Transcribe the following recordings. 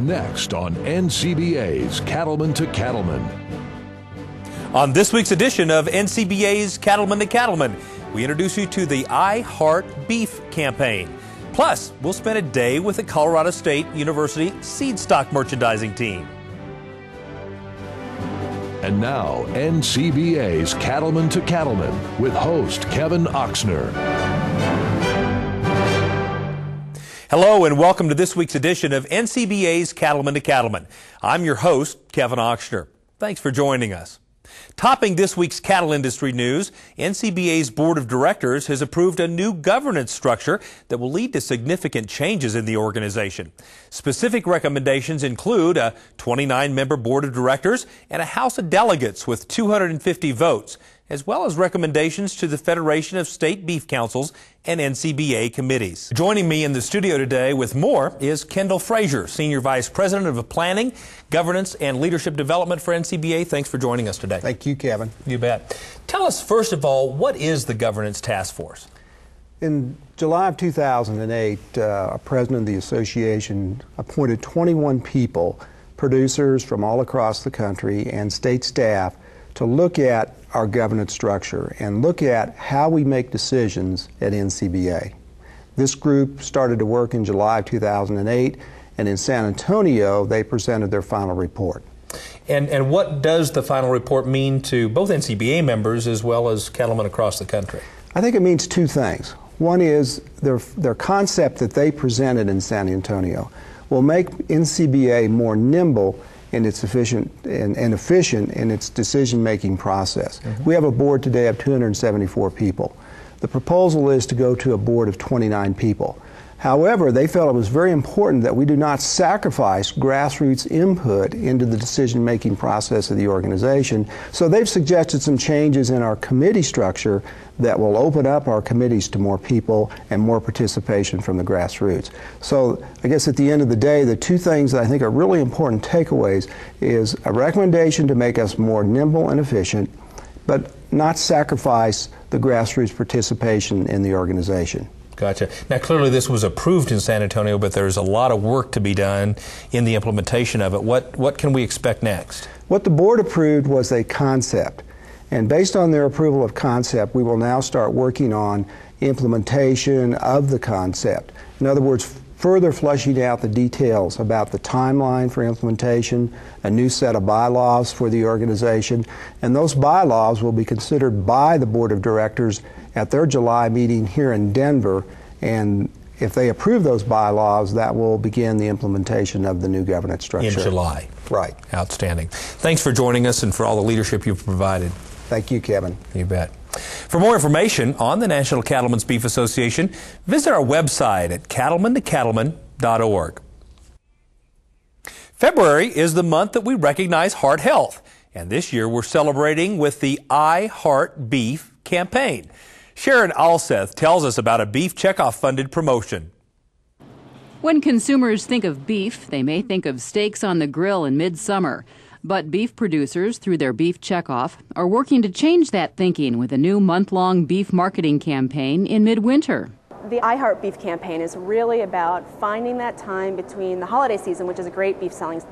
Next on NCBA's Cattleman to Cattleman. On this week's edition of NCBA's Cattleman to Cattleman, we introduce you to the I Heart Beef campaign. Plus, we'll spend a day with the Colorado State University seed stock merchandising team. And now, NCBA's Cattleman to Cattleman with host Kevin Oxner. Hello and welcome to this week's edition of NCBA's Cattleman to Cattleman. I'm your host, Kevin Oxner. Thanks for joining us. Topping this week's cattle industry news, NCBA's Board of Directors has approved a new governance structure that will lead to significant changes in the organization. Specific recommendations include a 29-member Board of Directors and a House of Delegates with 250 votes, as well as recommendations to the Federation of State Beef Councils and NCBA committees. Joining me in the studio today with more is Kendall Frazier, Senior Vice President of Planning, Governance, and Leadership Development for NCBA. Thanks for joining us today. Thank you, Kevin. You bet. Tell us, first of all, what is the Governance Task Force? In July of 2008, a president of the association appointed 21 people, producers from all across the country and state staff, to look at our governance structure and look at how we make decisions at NCBA. This group started to work in July of 2008, and in San Antonio, they presented their final report. And what does the final report mean to both NCBA members as well as cattlemen across the country? I think it means two things. One is their concept that they presented in San Antonio will make NCBA more nimble and it's efficient in its decision-making process. We have a board today of 274 people. The proposal is to go to a board of 29 people. However, they felt it was very important that we do not sacrifice grassroots input into the decision-making process of the organization. So they've suggested some changes in our committee structure that will open up our committees to more people and more participation from the grassroots. So I guess at the end of the day, the two things that I think are really important takeaways is a recommendation to make us more nimble and efficient, but not sacrifice the grassroots participation in the organization. Gotcha. Now, clearly this was approved in San Antonio, but there's a lot of work to be done in the implementation of it. What can we expect next? What the board approved was a concept. And based on their approval of concept, we will now start working on implementation of the concept. In other words, further fleshing out the details about the timeline for implementation, a new set of bylaws for the organization, and those bylaws will be considered by the Board of Directors at their July meeting here in Denver, and if they approve those bylaws, that will begin the implementation of the new governance structure. In July. Right. Outstanding. Thanks for joining us and for all the leadership you've provided. Thank you, Kevin. You bet. For more information on the National Cattlemen's Beef Association, visit our website at cattlemantocattleman.org. February is the month that we recognize heart health, and this year we're celebrating with the I Heart Beef campaign. Sharon Alseth tells us about a beef checkoff funded promotion. When consumers think of beef, they may think of steaks on the grill in midsummer. But beef producers, through their Beef Checkoff, are working to change that thinking with a new month-long beef marketing campaign in midwinter. The I Heart Beef campaign is really about finding that time between the holiday season, which is a great beef selling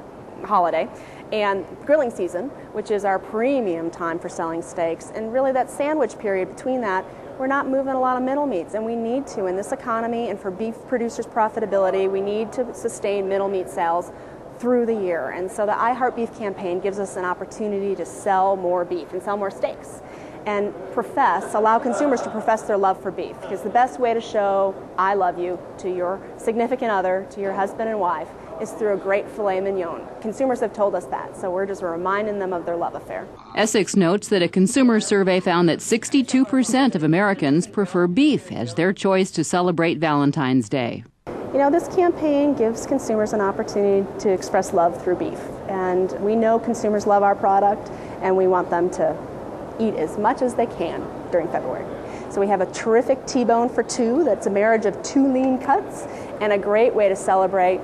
holiday, and grilling season, which is our premium time for selling steaks, and really that sandwich period between that. We're not moving a lot of middle meats, and we need to in this economy, and for beef producers' profitability, we need to sustain middle meat sales through the year. And so the I Heart Beef campaign gives us an opportunity to sell more beef and sell more steaks and allow consumers to profess their love for beef, because the best way to show I love you to your significant other, to your husband and wife, is through a great filet mignon. Consumers have told us that, so we're just reminding them of their love affair. Essex notes that a consumer survey found that 62% of Americans prefer beef as their choice to celebrate Valentine's Day. You know, this campaign gives consumers an opportunity to express love through beef, and we know consumers love our product, and we want them to eat as much as they can during February. So we have a terrific T-bone for two that's a marriage of two lean cuts and a great way to celebrate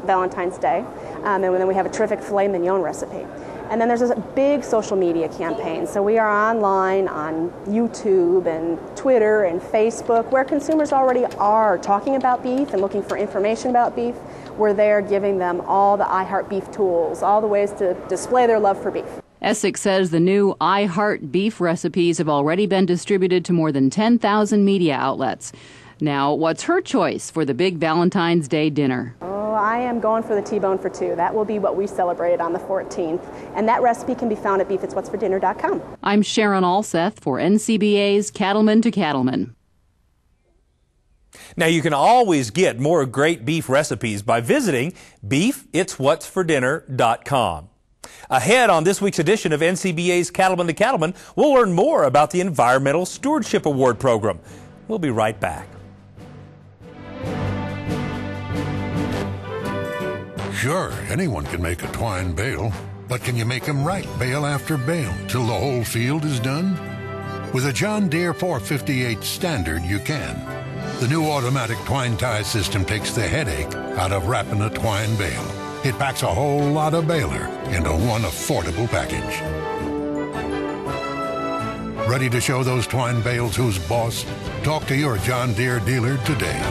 Valentine's Day. And then we have a terrific filet mignon recipe. And then there's a big social media campaign. So we are online on YouTube and Twitter and Facebook, where consumers already are talking about beef and looking for information about beef. We're there giving them all the I Heart Beef tools, all the ways to display their love for beef. Essex says the new I Heart Beef recipes have already been distributed to more than 10,000 media outlets. Now, what's her choice for the big Valentine's Day dinner? I am going for the T-bone for two. That will be what we celebrate on the 14th. And that recipe can be found at beefitswhatsfordinner.com. I'm Sharon Alseth for NCBA's Cattleman to Cattleman. Now, you can always get more great beef recipes by visiting beefitswhatsfordinner.com. Ahead on this week's edition of NCBA's Cattleman to Cattleman, we'll learn more about the Environmental Stewardship Award program. We'll be right back. Sure, anyone can make a twine bale, but can you make them right bale after bale till the whole field is done? With a John Deere 458 Standard, you can. The new automatic twine tie system takes the headache out of wrapping a twine bale. It packs a whole lot of baler into one affordable package. Ready to show those twine bales who's boss? Talk to your John Deere dealer today.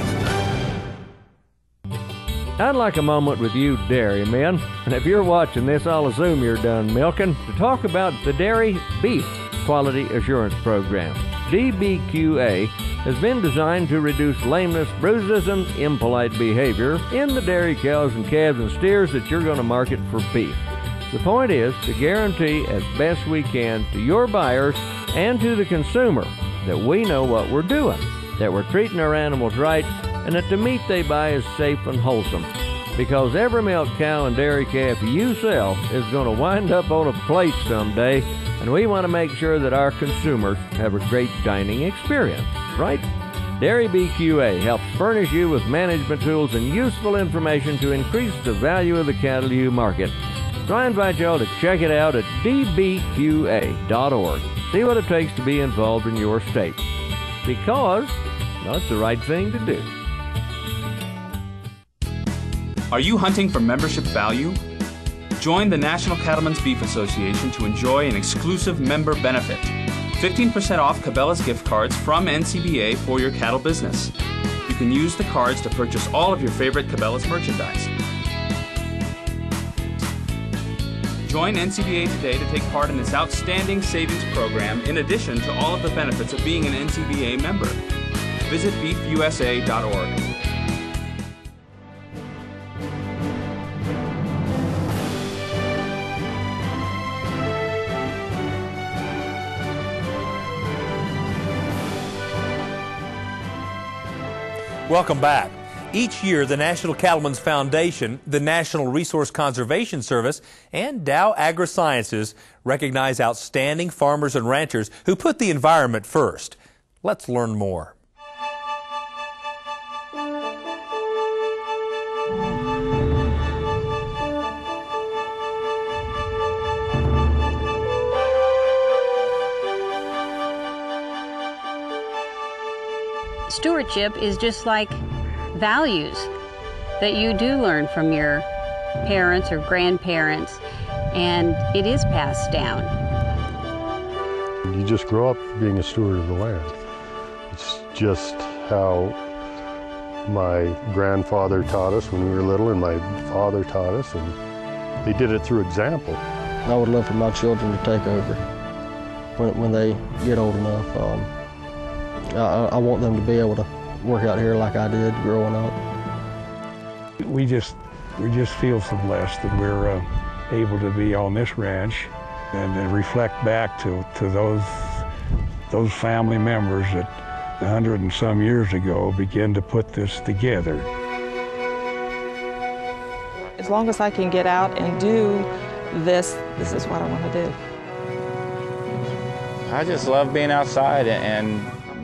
I'd like a moment with you dairymen, and if you're watching this, I'll assume you're done milking, to talk about the Dairy Beef Quality Assurance Program. DBQA has been designed to reduce lameness, bruises, and impolite behavior in the dairy cows and calves and steers that you're going to market for beef. The point is to guarantee as best we can to your buyers and to the consumer that we know what we're doing, that we're treating our animals right, and that the meat they buy is safe and wholesome. Because every milk cow and dairy calf you sell is going to wind up on a plate someday, and we want to make sure that our consumers have a great dining experience, right? Dairy BQA helps furnish you with management tools and useful information to increase the value of the cattle you market. So I invite y'all to check it out at dbqa.org. See what it takes to be involved in your state. Because, well, it's the right thing to do. Are you hunting for membership value? Join the National Cattlemen's Beef Association to enjoy an exclusive member benefit. 15% off Cabela's gift cards from NCBA for your cattle business. You can use the cards to purchase all of your favorite Cabela's merchandise. Join NCBA today to take part in this outstanding savings program in addition to all of the benefits of being an NCBA member. Visit beefusa.org. Welcome back. Each year, the National Cattlemen's Foundation, the National Resource Conservation Service, and Dow AgriSciences recognize outstanding farmers and ranchers who put the environment first. Let's learn more. Stewardship is just like values that you do learn from your parents or grandparents, and it is passed down. You just grow up being a steward of the land. It's just how my grandfather taught us when we were little, and my father taught us, and they did it through example. I would love for my children to take over when they get old enough. I want them to be able to work out here like I did growing up. We just feel so blessed that we're able to be on this ranch and reflect back to those family members that 100 and some years ago began to put this together. As long as I can get out and do this is what I want to do. I just love being outside and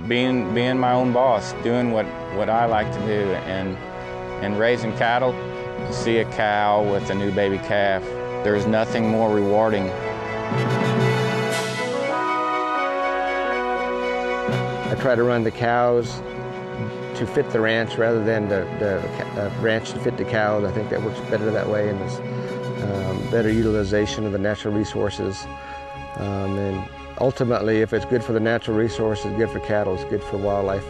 being my own boss, doing what I like to do, and raising cattle. To see a cow with a new baby calf, there's nothing more rewarding. I try to run the cows to fit the ranch rather than the ranch to fit the cows. I think that works better that way, and better utilization of the natural resources, and ultimately, if it's good for the natural resources, good for cattle, it's good for wildlife.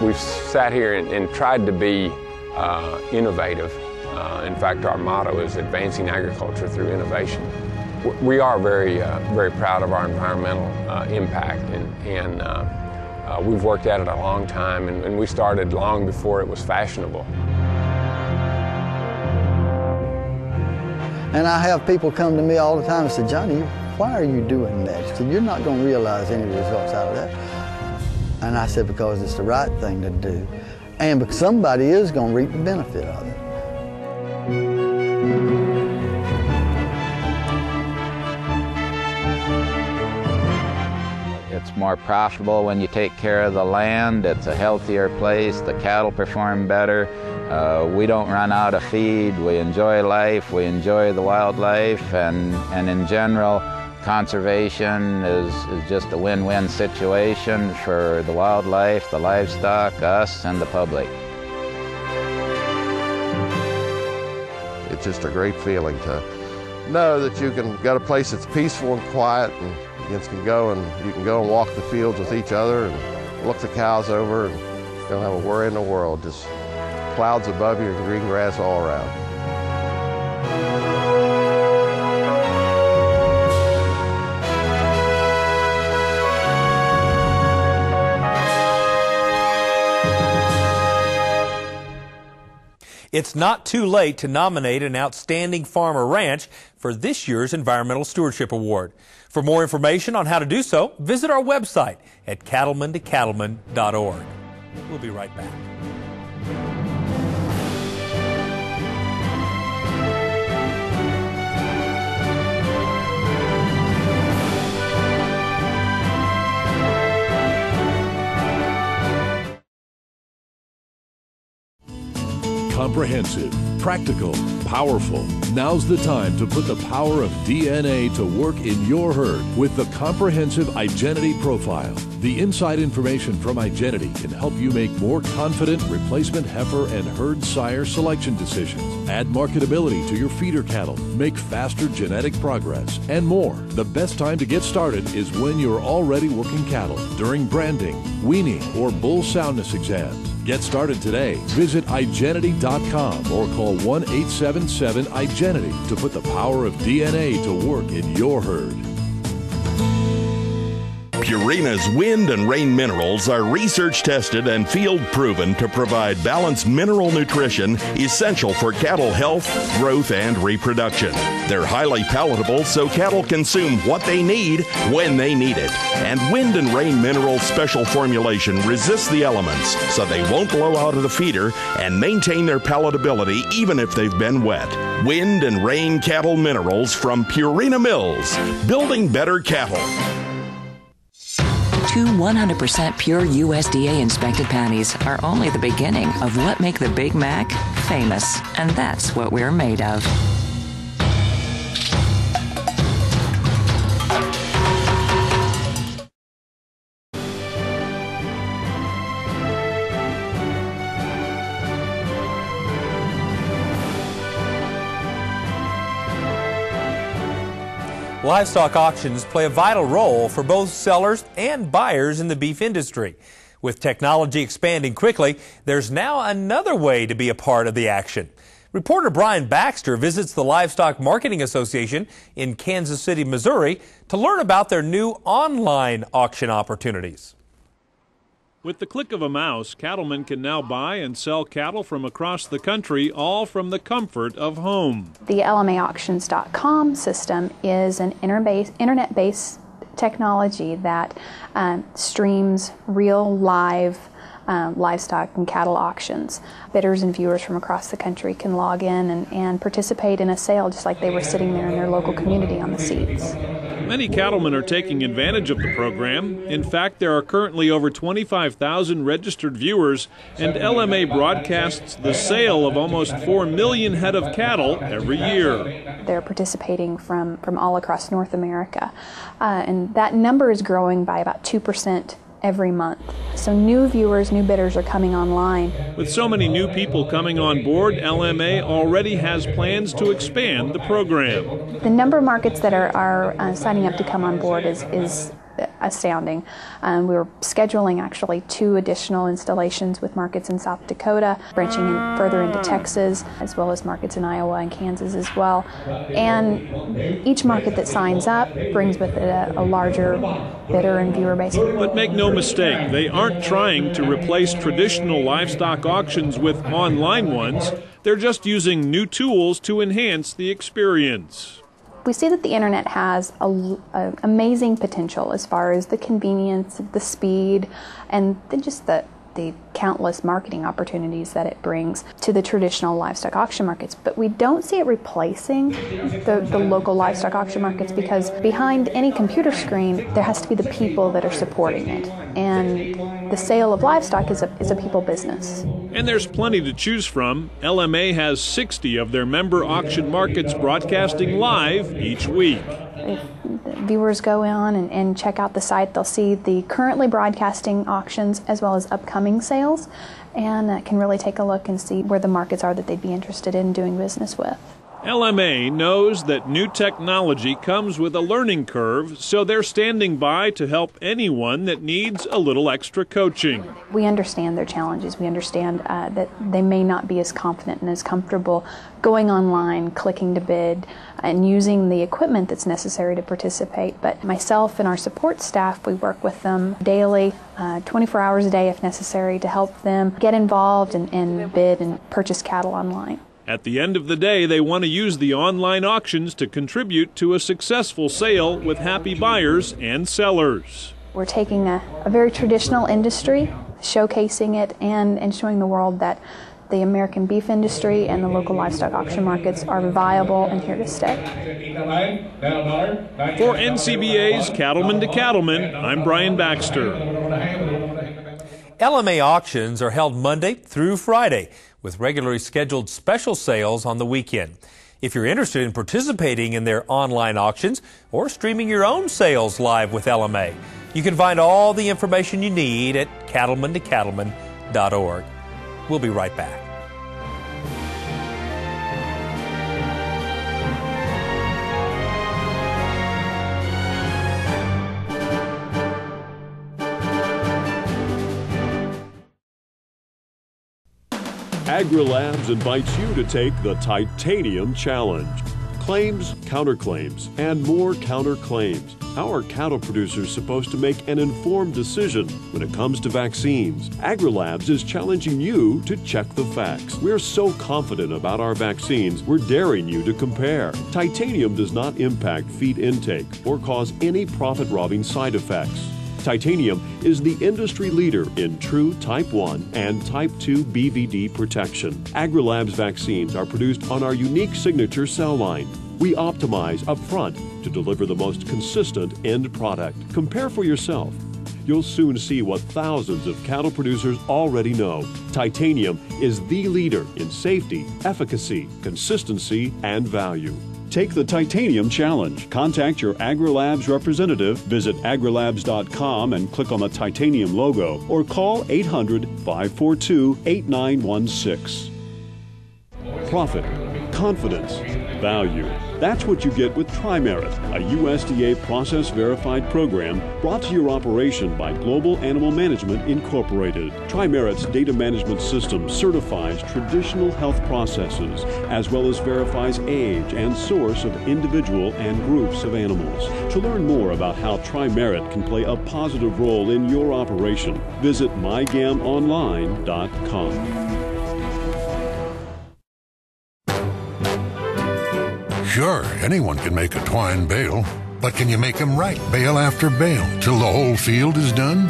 We've sat here and tried to be innovative. In fact, our motto is advancing agriculture through innovation. We are very proud of our environmental impact, and we've worked at it a long time, and we started long before it was fashionable. And I have people come to me all the time and say, Johnny, why are you doing that? He said, you're not going to realize any results out of that. And I said, because it's the right thing to do. And because somebody is going to reap the benefit of it. It's more profitable when you take care of the land. It's a healthier place. The cattle perform better. We don't run out of feed. We enjoy life. We enjoy the wildlife. And in general, conservation is just a win-win situation for the wildlife, the livestock, us, and the public. It's just a great feeling to know that you can got a place that's peaceful and quiet, and you can go and walk the fields with each other and look the cows over, and you don't have a worry in the world. Just clouds above you and green grass all around. It's not too late to nominate an outstanding farm or ranch for this year's Environmental Stewardship Award. For more information on how to do so, visit our website at cattlemantocattleman.org. We'll be right back. Comprehensive, practical, powerful. Now's the time to put the power of DNA to work in your herd with the comprehensive Igenity profile. The inside information from Igenity can help you make more confident replacement heifer and herd sire selection decisions, add marketability to your feeder cattle, make faster genetic progress, and more. The best time to get started is when you're already working cattle, during branding, weaning, or bull soundness exams. Get started today. Visit igenity.com or call 1-877-IGENITY to put the power of DNA to work in your herd. Purina's wind and rain minerals are research tested and field proven to provide balanced mineral nutrition essential for cattle health, growth, and reproduction. They're highly palatable so cattle consume what they need when they need it. And wind and rain minerals special formulation resists the elements so they won't blow out of the feeder and maintain their palatability even if they've been wet. Wind and rain cattle minerals from Purina Mills, building better cattle. 2 100% pure USDA inspected patties are only the beginning of what make the Big Mac famous, and that's what we're made of. Livestock auctions play a vital role for both sellers and buyers in the beef industry. With technology expanding quickly, there's now another way to be a part of the action. Reporter Brian Baxter visits the Livestock Marketing Association in Kansas City, Missouri, to learn about their new online auction opportunities. With the click of a mouse, cattlemen can now buy and sell cattle from across the country, all from the comfort of home. The LMAauctions.com system is an internet-based technology that streams real live livestock and cattle auctions. Bidders and viewers from across the country can log in and participate in a sale just like they were sitting there in their local community on the seats. Many cattlemen are taking advantage of the program. In fact, there are currently over 25,000 registered viewers, and LMA broadcasts the sale of almost 4 million head of cattle every year. They're participating from all across North America, and that number is growing by about 2% every month. So new viewers, new bidders are coming online. With so many new people coming on board, LMA already has plans to expand the program. The number of markets that are signing up to come on board is astounding. We were scheduling actually 2 additional installations with markets in South Dakota, branching further into Texas, as well as markets in Iowa and Kansas as well. And each market that signs up brings with it a larger bidder and viewer base. But make no mistake, they aren't trying to replace traditional livestock auctions with online ones. They're just using new tools to enhance the experience. We see that the internet has amazing potential as far as the convenience, the speed, and just the countless marketing opportunities that it brings to the traditional livestock auction markets. But we don't see it replacing the local livestock auction markets, because behind any computer screen there has to be the people that are supporting it. And the sale of livestock is a people business. And there's plenty to choose from. LMA has 60 of their member auction markets broadcasting live each week. If viewers go on and check out the site, they'll see the currently broadcasting auctions as well as upcoming sales, and can really take a look and see where the markets are that they'd be interested in doing business with. LMA knows that new technology comes with a learning curve, so they're standing by to help anyone that needs a little extra coaching. We understand their challenges. We understand that they may not be as confident and as comfortable going online, clicking to bid, and using the equipment that's necessary to participate. But myself and our support staff, we work with them daily, 24 hours a day if necessary, to help them get involved and bid and purchase cattle online. At the end of the day, they want to use the online auctions to contribute to a successful sale with happy buyers and sellers. We're taking a very traditional industry, showcasing it and showing the world that the American beef industry and the local livestock auction markets are viable and here to stay. For NCBA's Cattleman to Cattleman, I'm Brian Baxter. LMA auctions are held Monday through Friday, with regularly scheduled special sales on the weekend. If you're interested in participating in their online auctions or streaming your own sales live with LMA, you can find all the information you need at cattlemantocattleman.org. We'll be right back. AgriLabs invites you to take the Titanium Challenge. Claims, counterclaims, and more counterclaims. How are cattle producers supposed to make an informed decision when it comes to vaccines? AgriLabs is challenging you to check the facts. We're so confident about our vaccines, we're daring you to compare. Titanium does not impact feed intake or cause any profit-robbing side effects. Titanium is the industry leader in true Type 1 and Type 2 BVD protection. AgriLabs vaccines are produced on our unique signature cell line. We optimize upfront to deliver the most consistent end product. Compare for yourself. You'll soon see what thousands of cattle producers already know. Titanium is the leader in safety, efficacy, consistency, and value. Take the Titanium Challenge. Contact your AgriLabs representative, visit agrilabs.com and click on the Titanium logo, or call 800-542-8916. Profit, confidence, value. That's what you get with Tri-Merit, a USDA process-verified program brought to your operation by Global Animal Management Incorporated. Tri-Merit's data management system certifies traditional health processes, as well as verifies age and source of individual and groups of animals. To learn more about how Tri-Merit can play a positive role in your operation, visit mygamonline.com. Sure, anyone can make a twine bale, but can you make them right bale after bale till the whole field is done?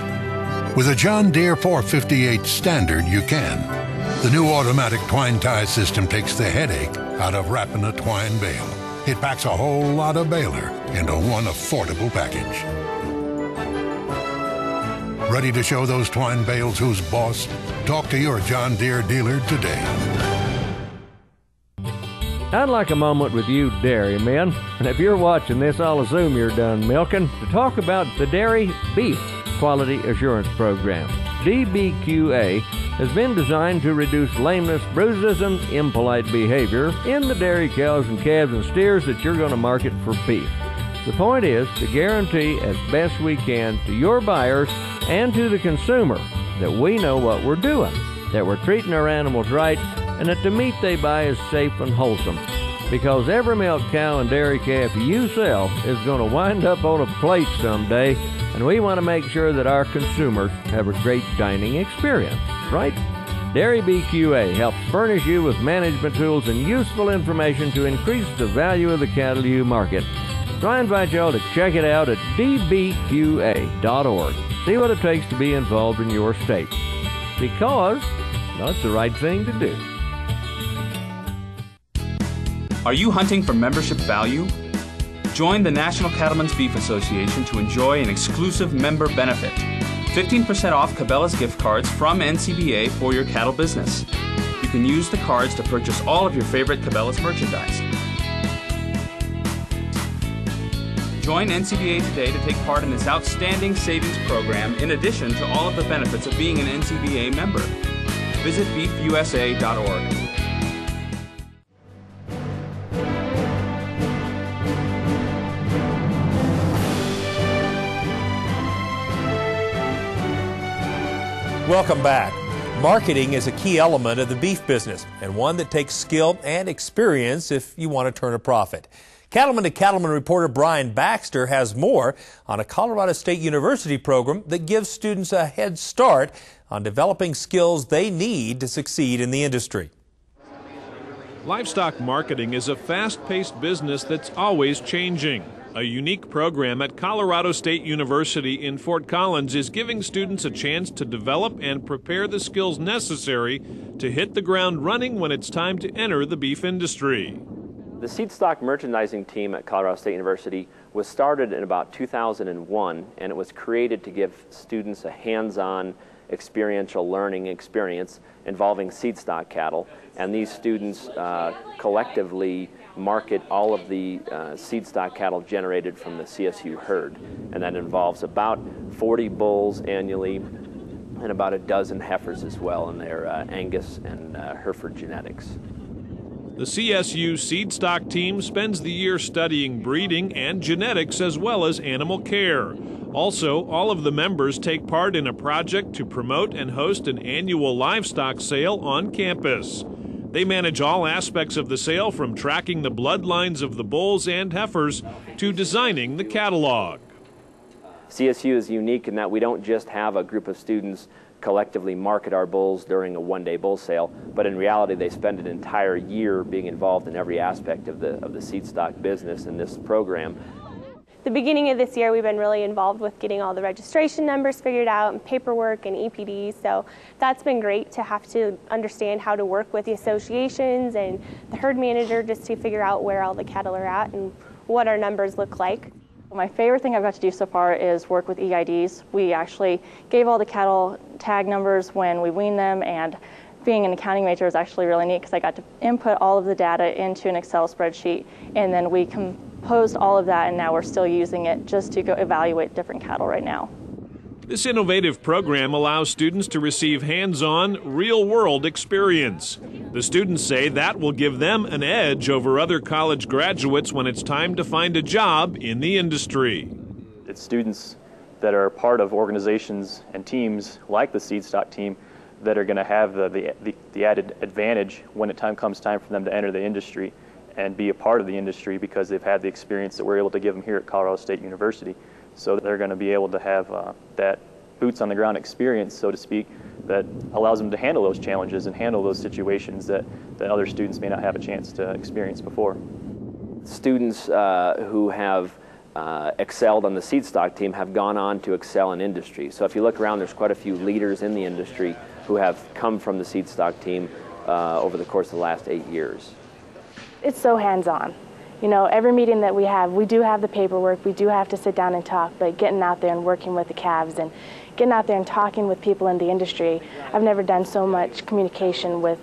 With a John Deere 458 Standard, you can. The new automatic twine tie system takes the headache out of wrapping a twine bale. It packs a whole lot of baler into one affordable package. Ready to show those twine bales who's boss? Talk to your John Deere dealer today. I'd like a moment with you dairymen, and if you're watching this, I'll assume you're done milking, to talk about the dairy beef Quality Assurance Program. DBQA has been designed to reduce lameness, bruises, and impolite behavior in the dairy cows and calves and steers that you're going to market for beef. The point is to guarantee as best we can to your buyers and to the consumer that we know what we're doing, that we're treating our animals right, and that the meat they buy is safe and wholesome. Because every milk cow and dairy calf you sell is going to wind up on a plate someday, and we want to make sure that our consumers have a great dining experience, right? Dairy BQA helps furnish you with management tools and useful information to increase the value of the cattle you market. So I invite y'all to check it out at dbqa.org. See what it takes to be involved in your state. Because that's the right thing to do. Are you hunting for membership value? Join the National Cattlemen's Beef Association to enjoy an exclusive member benefit. 15% off Cabela's gift cards from NCBA for your cattle business. You can use the cards to purchase all of your favorite Cabela's merchandise. Join NCBA today to take part in this outstanding savings program in addition to all of the benefits of being an NCBA member. Visit beefusa.org. Welcome back. Marketing is a key element of the beef business and one that takes skill and experience if you want to turn a profit. Cattleman to Cattleman reporter Brian Baxter has more on a Colorado State University program that gives students a head start on developing skills they need to succeed in the industry. Livestock marketing is a fast-paced business that's always changing. A unique program at Colorado State University in Fort Collins is giving students a chance to develop and prepare the skills necessary to hit the ground running when it's time to enter the beef industry. The seed stock merchandising team at Colorado State University was started in about 2001, and it was created to give students a hands-on experiential learning experience involving seed stock cattle. And these students collectively market all of the seed stock cattle generated from the CSU herd. And that involves about 40 bulls annually and about a dozen heifers as well in their Angus and Hereford genetics. The CSU seed stock team spends the year studying breeding and genetics as well as animal care. Also, all of the members take part in a project to promote and host an annual livestock sale on campus. They manage all aspects of the sale, from tracking the bloodlines of the bulls and heifers to designing the catalog. CSU is unique in that we don't just have a group of students collectively market our bulls during a one-day bull sale, but in reality they spend an entire year being involved in every aspect of the seed stock business in this program. The beginning of this year we've been really involved with getting all the registration numbers figured out and paperwork and EPD, so that's been great to have to understand how to work with the associations and the herd manager just to figure out where all the cattle are at and what our numbers look like. My favorite thing I've got to do so far is work with EIDs. We actually gave all the cattle tag numbers when we weaned them, and being an accounting major is actually really neat because I got to input all of the data into an Excel spreadsheet, and then we composed all of that, and now we're still using it just to go evaluate different cattle right now. This innovative program allows students to receive hands-on, real-world experience. The students say that will give them an edge over other college graduates when it's time to find a job in the industry. It's students that are part of organizations and teams like the seed stock team that are going to have the added advantage when comes time for them to enter the industry and be a part of the industry because they've had the experience that we're able to give them here at Colorado State University. So they're going to be able to have that boots on the ground experience, so to speak, that allows them to handle those challenges and handle those situations that other students may not have a chance to experience before. Students who have excelled on the seed stock team have gone on to excel in industry. So if you look around, there's quite a few leaders in the industry who have come from the seed stock team over the course of the last 8 years. It's so hands-on. You know, every meeting that we do have the paperwork, we do have to sit down and talk, but getting out there and working with the calves and getting out there and talking with people in the industry, I've never done so much communication with,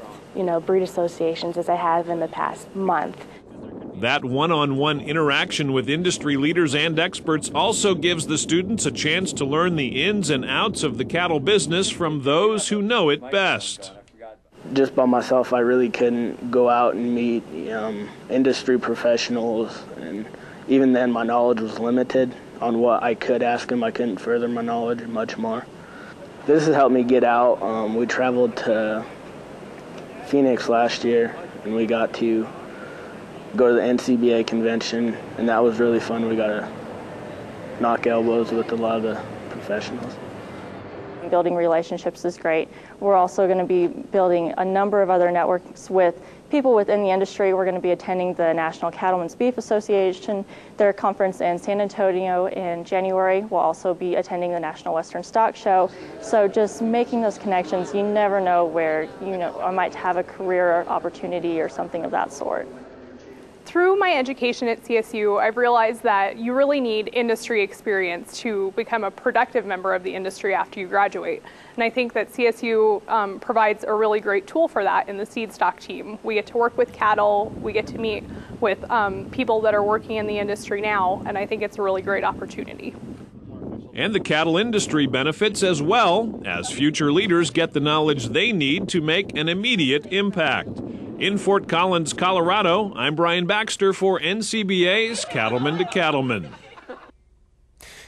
breed associations as I have in the past month. That one-on-one interaction with industry leaders and experts also gives the students a chance to learn the ins and outs of the cattle business from those who know it best. Just by myself, I really couldn't go out and meet industry professionals, and even then my knowledge was limited on what I could ask them. I couldn't further my knowledge much more. This has helped me get out. We traveled to Phoenix last year, and we got to go to the NCBA convention, and that was really fun. We got to knock elbows with a lot of the professionals. Building relationships is great. We're also going to be building a number of other networks with people within the industry. We're going to be attending the National Cattlemen's Beef Association, their conference in San Antonio in January. We'll also be attending the National Western Stock Show. So just making those connections, you never know where, I might have a career opportunity or something of that sort. Through my education at CSU, I've realized that you really need industry experience to become a productive member of the industry after you graduate. And I think that CSU provides a really great tool for that in the seed stock team. We get to work with cattle, we get to meet with people that are working in the industry now, and I think it's a really great opportunity. And the cattle industry benefits as well, as future leaders get the knowledge they need to make an immediate impact. In Fort Collins, Colorado, I'm Brian Baxter for NCBA's Cattleman to Cattleman.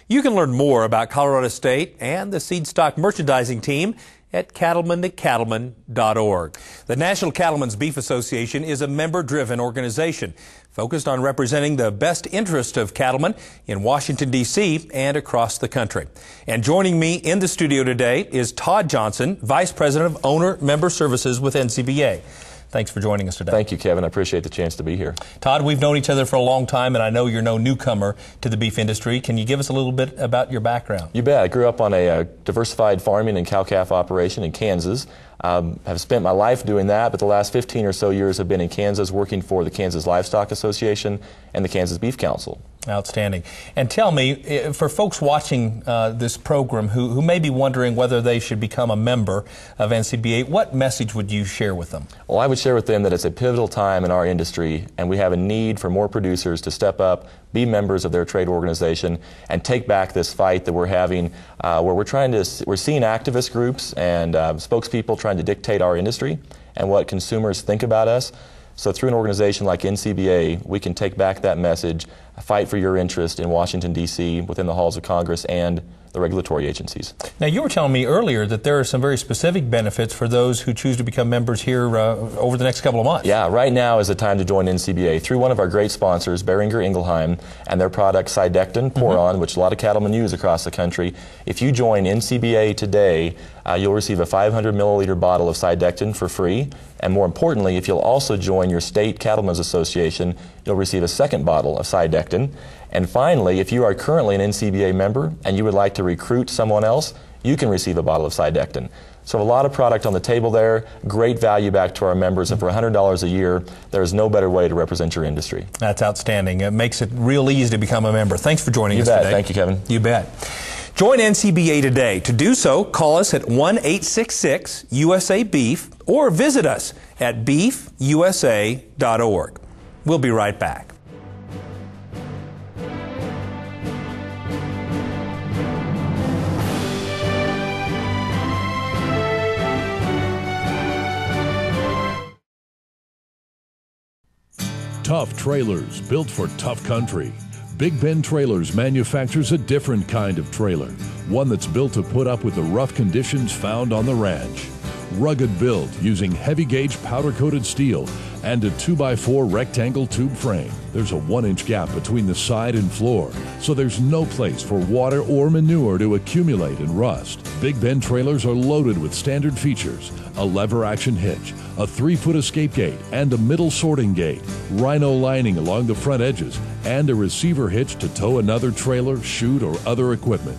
You can learn more about Colorado State and the seed stock merchandising team at cattlemantocattleman.org. The National Cattlemen's Beef Association is a member-driven organization focused on representing the best interest of cattlemen in Washington, D.C. and across the country. And joining me in the studio today is Todd Johnson, Vice President of Owner Member Services with NCBA. Thanks for joining us today. Thank you, Kevin. I appreciate the chance to be here. Todd, we've known each other for a long time, and I know you're no newcomer to the beef industry. Can you give us a little bit about your background? You bet. I grew up on a diversified farming and cow-calf operation in Kansas. Have spent my life doing that, but the last 15 or so years have been in Kansas working for the Kansas Livestock Association and the Kansas Beef Council. Outstanding. And tell me, for folks watching this program who may be wondering whether they should become a member of NCBA, what message would you share with them? Well, I would share with them that it's a pivotal time in our industry, and we have a need for more producers to step up, be members of their trade organization, and take back this fight that we're having, where we're seeing activist groups and spokespeople trying to dictate our industry and what consumers think about us. So through an organization like NCBA, we can take back that message, fight for your interest in Washington, D.C., within the halls of Congress and the regulatory agencies. Now, you were telling me earlier that there are some very specific benefits for those who choose to become members here over the next couple of months. Yeah, right now is the time to join NCBA through one of our great sponsors, Beringer Ingelheim, and their product Cydectin Poron, which a lot of cattlemen use across the country. If you join NCBA today, you'll receive a 500 milliliter bottle of Cydectin for free. And more importantly, if you'll also join your state Cattlemen's Association, you'll receive a second bottle of Cydectin. And finally, if you are currently an NCBA member and you would like to recruit someone else, you can receive a bottle of Cydectin. So a lot of product on the table there, great value back to our members, and for $100 a year, there is no better way to represent your industry. That's outstanding. It makes it real easy to become a member. Thanks for joining us today. Thank you, Kevin. You bet. Join NCBA today. To do so, call us at 1-866-USA-BEEF or visit us at beefusa.org. We'll be right back. Tough trailers built for tough country. Big Ben Trailers manufactures a different kind of trailer, one that's built to put up with the rough conditions found on the ranch. Rugged build using heavy-gauge powder-coated steel and a 2x4 rectangle tube frame. There's a 1-inch gap between the side and floor, so there's no place for water or manure to accumulate and rust. Big Ben trailers are loaded with standard features: a lever-action hitch, a 3-foot escape gate and a middle sorting gate, rhino lining along the front edges, and a receiver hitch to tow another trailer, chute, or other equipment.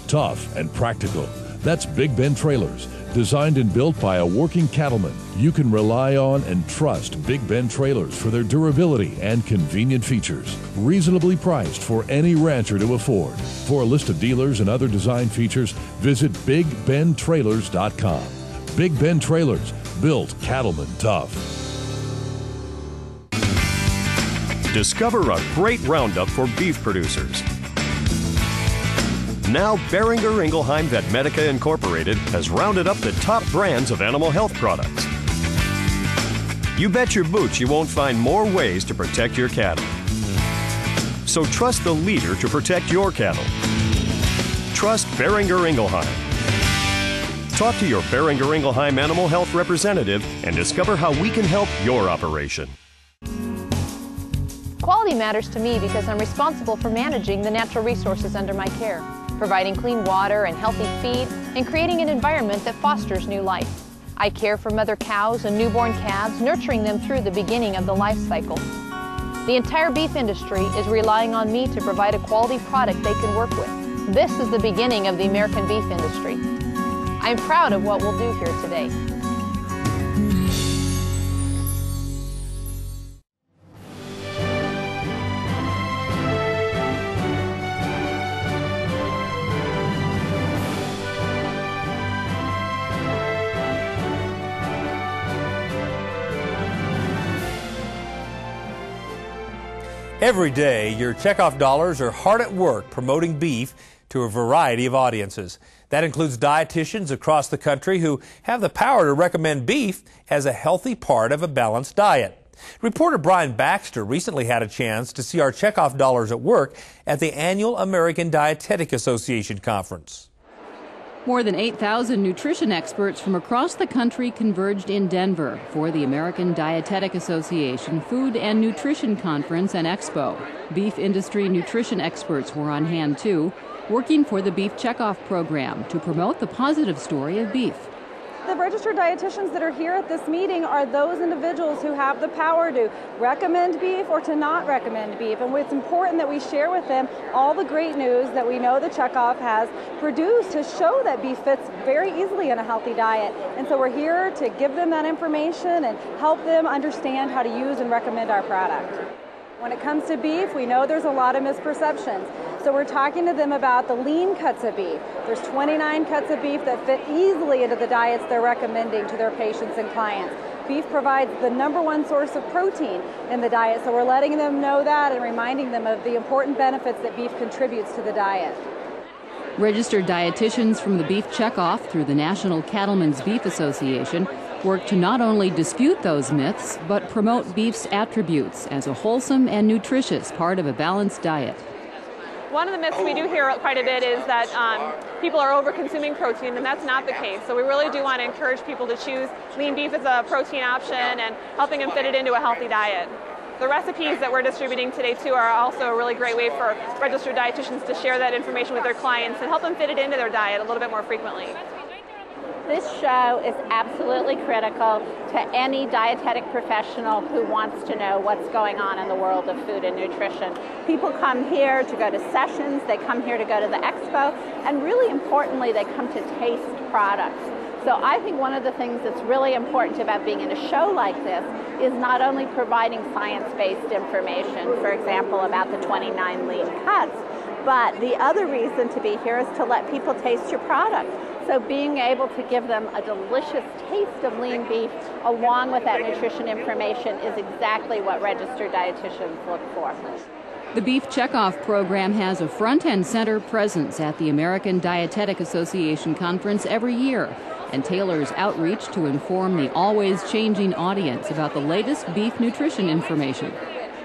Tough and practical. That's Big Ben Trailers, designed and built by a working cattleman. You can rely on and trust Big Ben Trailers for their durability and convenient features. Reasonably priced for any rancher to afford. For a list of dealers and other design features, visit BigBenTrailers.com. Big Ben Trailers, built cattlemen tough. Discover a great roundup for beef producers. Now, Boehringer Ingelheim Vetmedica Incorporated has rounded up the top brands of animal health products. You bet your boots you won't find more ways to protect your cattle. So trust the leader to protect your cattle. Trust Boehringer Ingelheim. Talk to your Boehringer Ingelheim animal health representative and discover how we can help your operation. Quality matters to me because I'm responsible for managing the natural resources under my care, providing clean water and healthy feed, and creating an environment that fosters new life. I care for mother cows and newborn calves, nurturing them through the beginning of the life cycle. The entire beef industry is relying on me to provide a quality product they can work with. This is the beginning of the American beef industry. I'm proud of what we'll do here today. Every day, your checkoff dollars are hard at work promoting beef to a variety of audiences. That includes dietitians across the country who have the power to recommend beef as a healthy part of a balanced diet. Reporter Brian Baxter recently had a chance to see our checkoff dollars at work at the annual American Dietetic Association conference. More than 8,000 nutrition experts from across the country converged in Denver for the American Dietetic Association Food and Nutrition Conference and Expo. Beef industry nutrition experts were on hand too, working for the Beef Checkoff program to promote the positive story of beef. The registered dietitians that are here at this meeting are those individuals who have the power to recommend beef or to not recommend beef. And it's important that we share with them all the great news that we know the Checkoff has produced to show that beef fits very easily in a healthy diet. And so we're here to give them that information and help them understand how to use and recommend our product. When it comes to beef, we know there's a lot of misperceptions. So we're talking to them about the lean cuts of beef. There's 29 cuts of beef that fit easily into the diets they're recommending to their patients and clients. Beef provides the #1 source of protein in the diet, so we're letting them know that and reminding them of the important benefits that beef contributes to the diet. Registered dietitians from the Beef Checkoff through the National Cattlemen's Beef Association work to not only dispute those myths, but promote beef's attributes as a wholesome and nutritious part of a balanced diet. One of the myths we do hear quite a bit is that people are over-consuming protein, and that's not the case. So we really do want to encourage people to choose lean beef as a protein option and helping them fit it into a healthy diet. The recipes that we're distributing today, too, are also a really great way for registered dietitians to share that information with their clients and help them fit it into their diet a little bit more frequently. This show is absolutely critical to any dietetic professional who wants to know what's going on in the world of food and nutrition. People come here to go to sessions, they come here to go to the expo, and really importantly, they come to taste products. So I think one of the things that's really important about being in a show like this is not only providing science-based information, for example, about the 29 lean cuts, but the other reason to be here is to let people taste your product. So being able to give them a delicious taste of lean beef along with that nutrition information is exactly what registered dietitians look for. The Beef Checkoff program has a front and center presence at the American Dietetic Association conference every year and tailors outreach to inform the always changing audience about the latest beef nutrition information.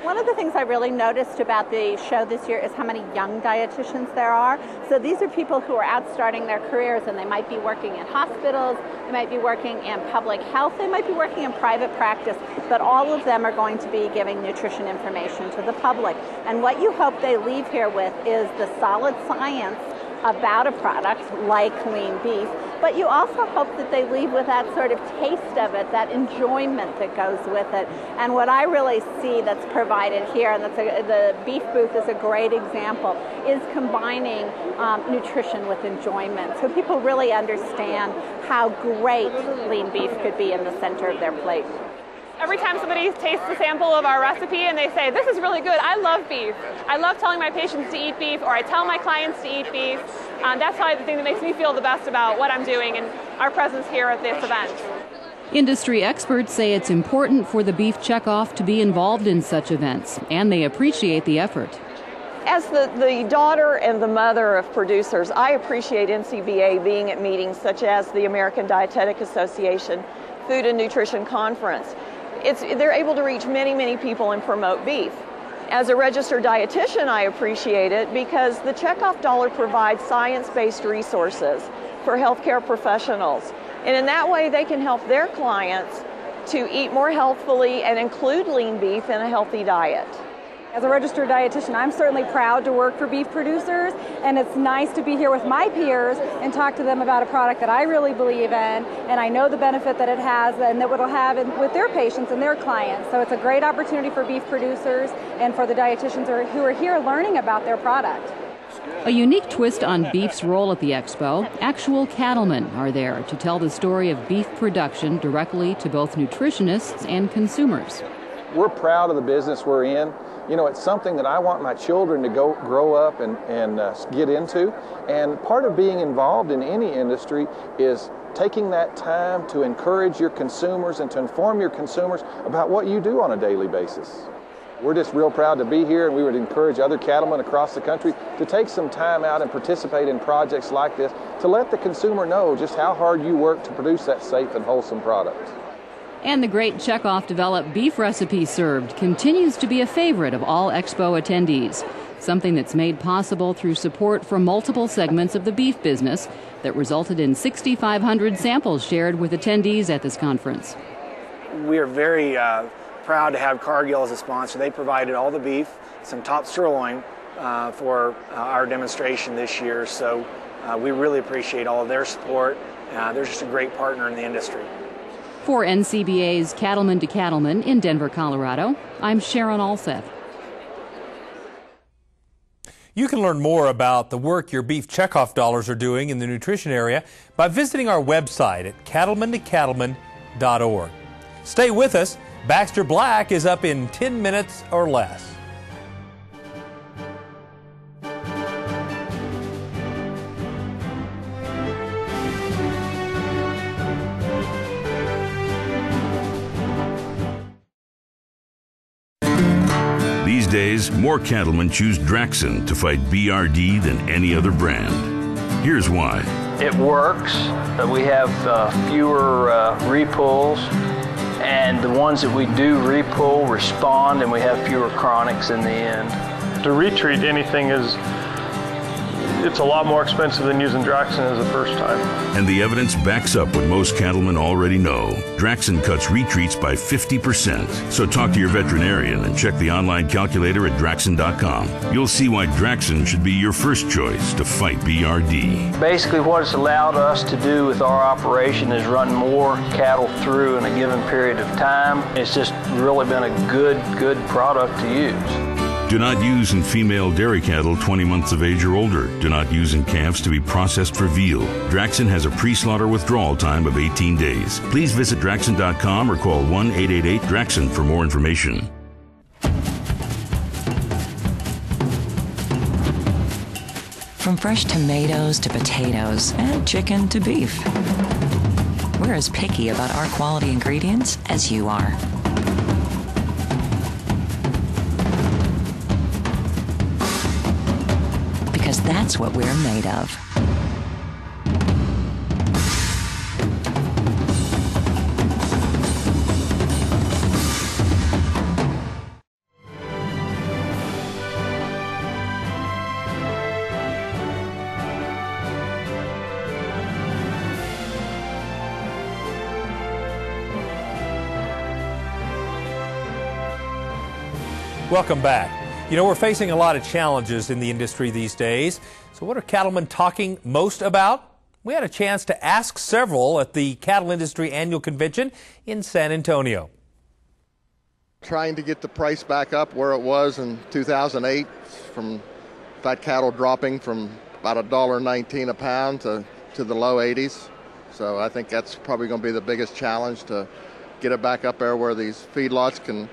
One of the things I really noticed about the show this year is how many young dietitians there are. So these are people who are out starting their careers, and they might be working in hospitals, they might be working in public health, they might be working in private practice, but all of them are going to be giving nutrition information to the public. And what you hope they leave here with is the solid science about a product like lean beef, but you also hope that they leave with that sort of taste of it, that enjoyment that goes with it. And what I really see that's provided here, and the beef booth is a great example, is combining nutrition with enjoyment. So people really understand how great lean beef could be in the center of their plate. Every time somebody tastes a sample of our recipe and they say, this is really good, I love beef. I love telling my patients to eat beef, or I tell my clients to eat beef. That's probably the thing that makes me feel the best about what I'm doing and our presence here at this event. Industry experts say it's important for the beef checkoff to be involved in such events, and they appreciate the effort. As the daughter and the mother of producers, I appreciate NCBA being at meetings such as the American Dietetic Association Food and Nutrition Conference. They're able to reach many, many people and promote beef. As a registered dietitian, I appreciate it because the checkoff dollar provides science-based resources for healthcare professionals. And in that way, they can help their clients to eat more healthfully and include lean beef in a healthy diet. As a registered dietitian, I'm certainly proud to work for beef producers, and it's nice to be here with my peers and talk to them about a product that I really believe in, and I know the benefit that it has and that it'll have with their patients and their clients. So it's a great opportunity for beef producers and for the dietitians who are here learning about their product. A unique twist on beef's role at the expo, actual cattlemen are there to tell the story of beef production directly to both nutritionists and consumers. We're proud of the business we're in. You know, it's something that I want my children to grow up and get into. And part of being involved in any industry is taking that time to encourage your consumers and to inform your consumers about what you do on a daily basis. We're just real proud to be here, and we would encourage other cattlemen across the country to take some time out and participate in projects like this to let the consumer know just how hard you work to produce that safe and wholesome product. And the great checkoff developed beef recipe served continues to be a favorite of all expo attendees, something that's made possible through support from multiple segments of the beef business that resulted in 6,500 samples shared with attendees at this conference. We are very proud to have Cargill as a sponsor. They provided all the beef, some top sirloin for our demonstration this year, so we really appreciate all of their support. They're just a great partner in the industry. For NCBA's Cattleman to Cattleman in Denver, Colorado, I'm Sharon Alseth. You can learn more about the work your beef checkoff dollars are doing in the nutrition area by visiting our website at cattlemantocattleman.org. Stay with us. Baxter Black is up in 10 minutes or less. These days, more cattlemen choose Draxxin to fight BRD than any other brand. Here's why. It works. We have fewer repulls, and the ones that we do repull respond, and we have fewer chronics in the end. To retreat anything it's a lot more expensive than using Draxxin as a first time. And the evidence backs up what most cattlemen already know. Draxxin cuts retreats by 50%. So talk to your veterinarian and check the online calculator at Draxxin.com. You'll see why Draxxin should be your first choice to fight BRD. Basically what it's allowed us to do with our operation is run more cattle through in a given period of time. It's just really been a good product to use. Do not use in female dairy cattle 20 months of age or older. Do not use in calves to be processed for veal. Draxxin has a pre-slaughter withdrawal time of 18 days. Please visit Draxxin.com or call 1-888-DRAXXIN for more information. From fresh tomatoes to potatoes and chicken to beef, we're as picky about our quality ingredients as you are. Because that's what we're made of. Welcome back. You know, we're facing a lot of challenges in the industry these days. So what are cattlemen talking most about? We had a chance to ask several at the Cattle Industry Annual Convention in San Antonio. Trying to get the price back up where it was in 2008, from fat cattle dropping from about $1.19 a pound to the low 80s. So I think that's probably going to be the biggest challenge, to get it back up there where these feedlots can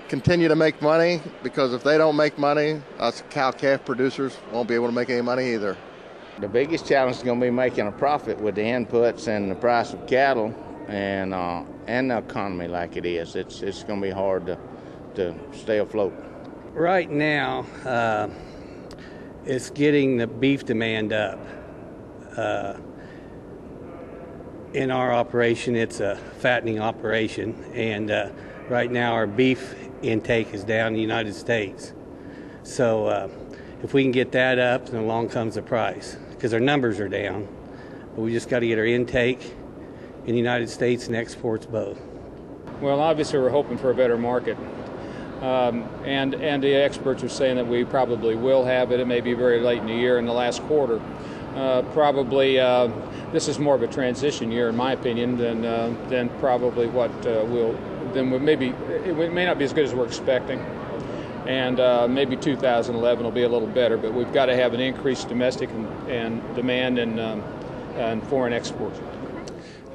continue to make money, because if they don't make money, us cow-calf producers won't be able to make any money either. The biggest challenge is going to be making a profit with the inputs and the price of cattle. and the economy like it is. It's going to be hard to stay afloat. Right now, it's getting the beef demand up. In our operation, it's a fattening operation, and right now our beef intake is down in the United States. So if we can get that up, then along comes the price, because our numbers are down. But we just got to get our intake in the United States and exports both. Well, obviously we're hoping for a better market. And the experts are saying that we probably will have it. It may be very late in the year, in the last quarter. Probably this is more of a transition year, in my opinion, than probably what it may not be as good as we're expecting. And maybe 2011 will be a little better, but we've got to have an increased domestic and demand and foreign exports.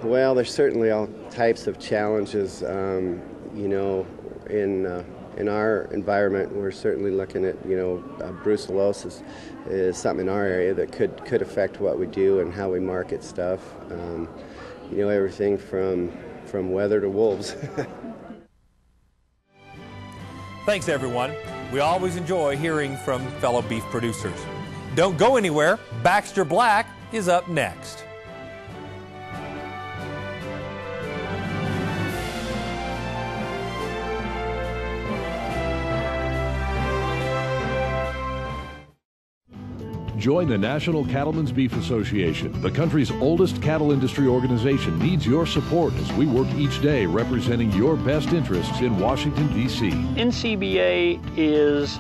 Well, there's certainly all types of challenges, in our environment. We're certainly looking at, brucellosis is something in our area that could affect what we do and how we market stuff. Everything from weather to wolves. Thanks, everyone. We always enjoy hearing from fellow beef producers. Don't go anywhere. Baxter Black is up next. Join the National Cattlemen's Beef Association. The country's oldest cattle industry organization needs your support as we work each day representing your best interests in Washington, D.C. NCBA is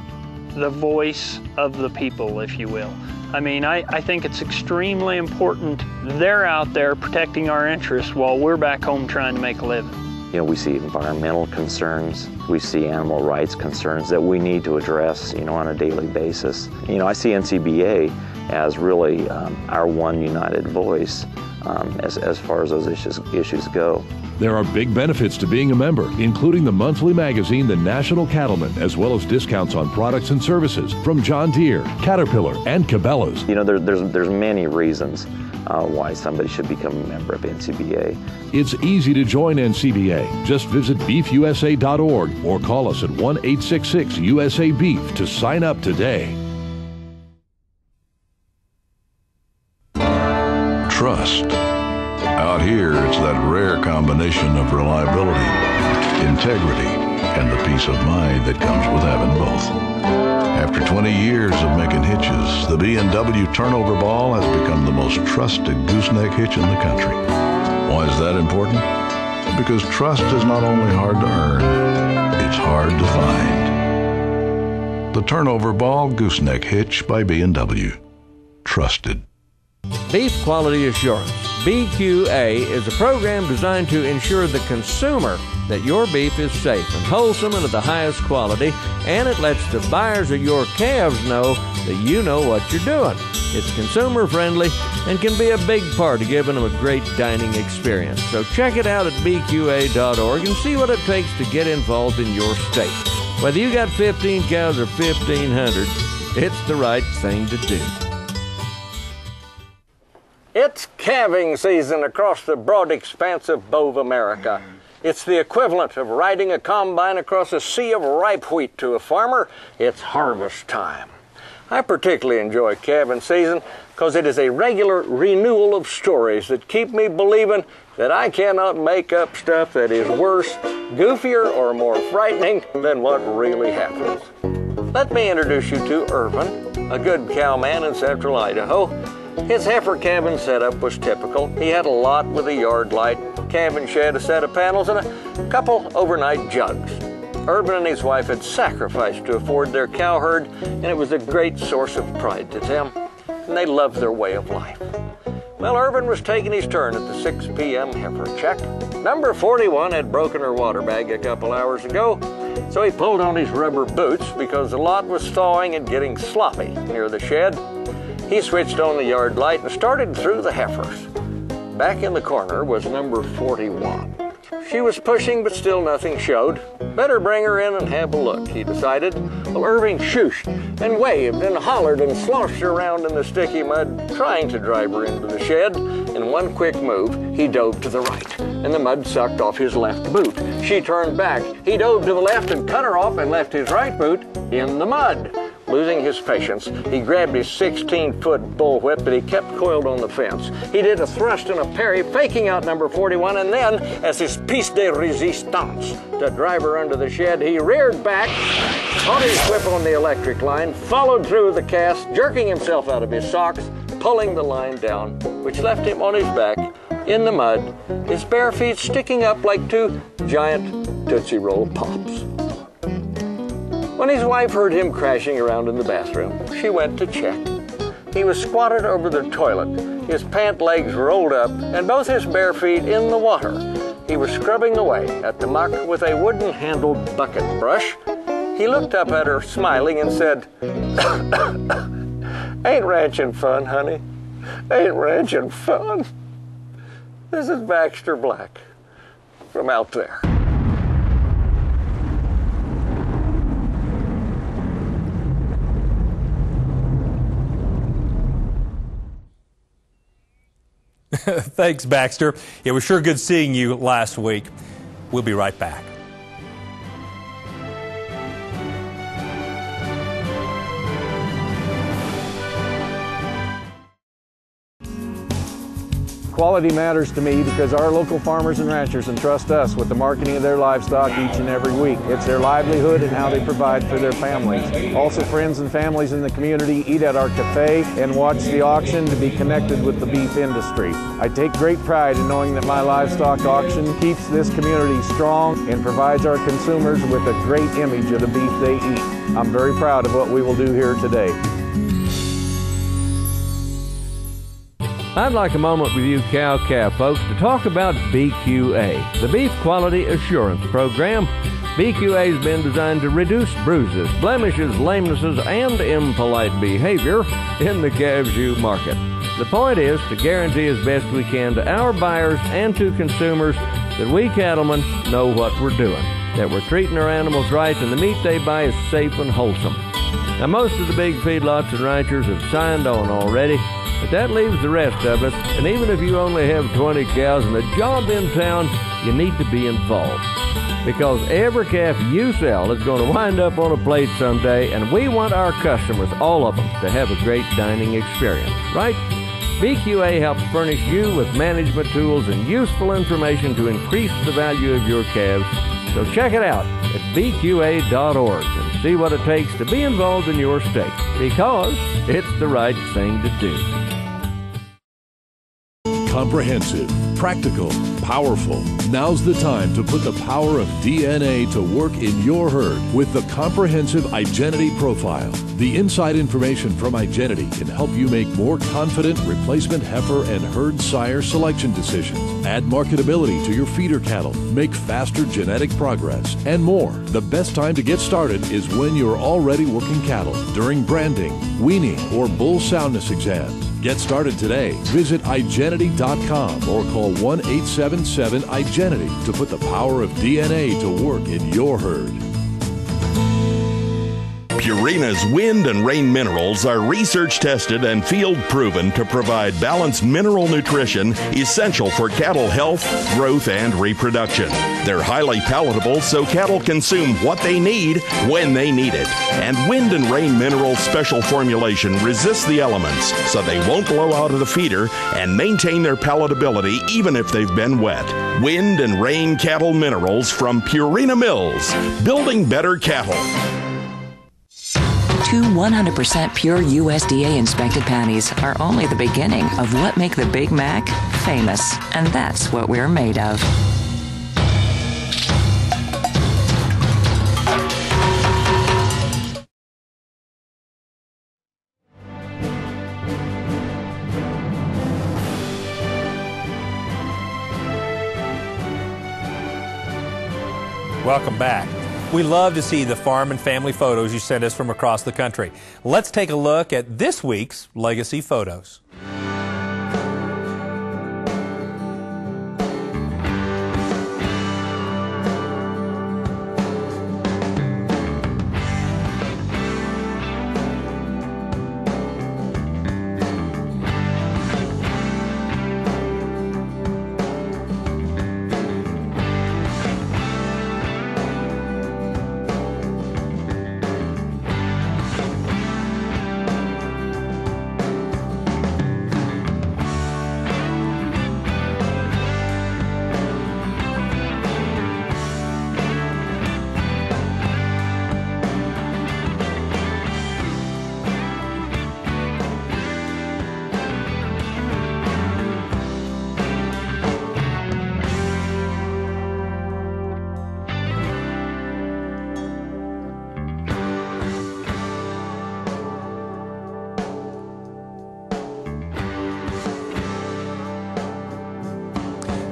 the voice of the people, if you will. I mean, I think it's extremely important they're out there protecting our interests while we're back home trying to make a living. We see environmental concerns, we see animal rights concerns that we need to address, on a daily basis. I see NCBA as really our one united voice as far as those issues go. There are big benefits to being a member, including the monthly magazine, The National Cattleman, as well as discounts on products and services from John Deere, Caterpillar, and Cabela's. There's many reasons why somebody should become a member of NCBA. It's easy to join NCBA. Just visit beefusa.org or call us at 1-866-USA-BEEF to sign up today. Trust. Out here, it's that rare combination of reliability, integrity, and the peace of mind that comes with having both. After 20 years of making hitches, the B&W Turnover Ball has become the most trusted gooseneck hitch in the country. Why is that important? Because trust is not only hard to earn, it's hard to find. The Turnover Ball Gooseneck Hitch by B&W. Trusted. Beef Quality Assurance. BQA is a program designed to ensure the consumer that your beef is safe and wholesome and of the highest quality, and it lets the buyers of your calves know that you know what you're doing. It's consumer friendly and can be a big part of giving them a great dining experience. So check it out at bqa.org and see what it takes to get involved in your state. Whether you got 15 cows or 1,500, it's the right thing to do. It's calving season across the broad expanse of Bove America. It's the equivalent of riding a combine across a sea of ripe wheat to a farmer. It's harvest time. I particularly enjoy calving season because it is a regular renewal of stories that keep me believing that I cannot make up stuff that is worse, goofier, or more frightening than what really happens. Let me introduce you to Irvin, a good cowman in central Idaho. His heifer cabin setup was typical. He had a lot with a yard light, cabin shed, a set of panels, and a couple overnight jugs. Irvin and his wife had sacrificed to afford their cow herd, and it was a great source of pride to them, and they loved their way of life. Well, Irvin was taking his turn at the 6 p.m. heifer check. Number 41 had broken her water bag a couple hours ago, so he pulled on his rubber boots because the lot was thawing and getting sloppy near the shed. He switched on the yard light and started through the heifers. Back in the corner was number 41. She was pushing, but still nothing showed. Better bring her in and have a look, he decided. Well, Irving shooshed and waved and hollered and sloshed around in the sticky mud, trying to drive her into the shed. In one quick move, he dove to the right, and the mud sucked off his left boot. She turned back. He dove to the left and cut her off and left his right boot in the mud. Losing his patience, he grabbed his 16-foot bullwhip, but he kept coiled on the fence. He did a thrust and a parry, faking out number 41, and then, as his piece de resistance to drive her under the shed, he reared back, caught his whip on the electric line, followed through the cast, jerking himself out of his socks, pulling the line down, which left him on his back in the mud, his bare feet sticking up like two giant Tootsie Roll Pops. When his wife heard him crashing around in the bathroom, she went to check. He was squatted over the toilet, his pant legs rolled up, and both his bare feet in the water. He was scrubbing away at the muck with a wooden-handled bucket brush. He looked up at her, smiling, and said, "Ain't ranching fun, honey? Ain't ranching fun?" This is Baxter Black from out there. Thanks, Baxter. It was sure good seeing you last week. We'll be right back. Quality matters to me because our local farmers and ranchers entrust us with the marketing of their livestock each and every week. It's their livelihood and how they provide for their families. Also, friends and families in the community eat at our cafe and watch the auction to be connected with the beef industry. I take great pride in knowing that my livestock auction keeps this community strong and provides our consumers with a great image of the beef they eat. I'm very proud of what we will do here today. I'd like a moment with you cow-calf folks to talk about BQA, the Beef Quality Assurance Program. BQA has been designed to reduce bruises, blemishes, lamenesses, and impolite behavior in the calves you market. The point is to guarantee as best we can to our buyers and to consumers that we cattlemen know what we're doing, that we're treating our animals right, and the meat they buy is safe and wholesome. Now, most of the big feedlots and ranchers have signed on already, but that leaves the rest of us, and even if you only have 20 cows and a job in town, you need to be involved. Because every calf you sell is going to wind up on a plate someday, and we want our customers, all of them, to have a great dining experience, right? BQA helps furnish you with management tools and useful information to increase the value of your calves. So check it out at bqa.org and see what it takes to be involved in your stake, because it's the right thing to do. Comprehensive, practical, powerful. Now's the time to put the power of DNA to work in your herd with the Comprehensive Identity Profile. The inside information from Identity can help you make more confident replacement heifer and herd sire selection decisions, add marketability to your feeder cattle, make faster genetic progress, and more. The best time to get started is when you're already working cattle, during branding, weaning, or bull soundness exams. Get started today. Visit iGenity.com or call 1-877-IGENITY to put the power of DNA to work in your herd. Purina's wind and rain minerals are research tested and field proven to provide balanced mineral nutrition essential for cattle health, growth, and reproduction. They're highly palatable so cattle consume what they need when they need it. And wind and rain minerals special formulation resists the elements so they won't blow out of the feeder and maintain their palatability even if they've been wet. Wind and rain cattle minerals from Purina Mills, building better cattle. 2 100% pure USDA inspected patties are only the beginning of what make the Big Mac famous, and that's what we're made of. Welcome back. We love to see the farm and family photos you send us from across the country. Let's take a look at this week's Legacy Photos.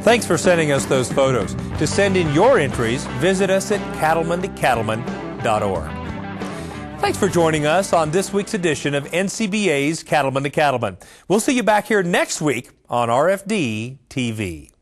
Thanks for sending us those photos. To send in your entries, visit us at cattlemantocattleman.org. Thanks for joining us on this week's edition of NCBA's Cattleman to Cattleman. We'll see you back here next week on RFD TV.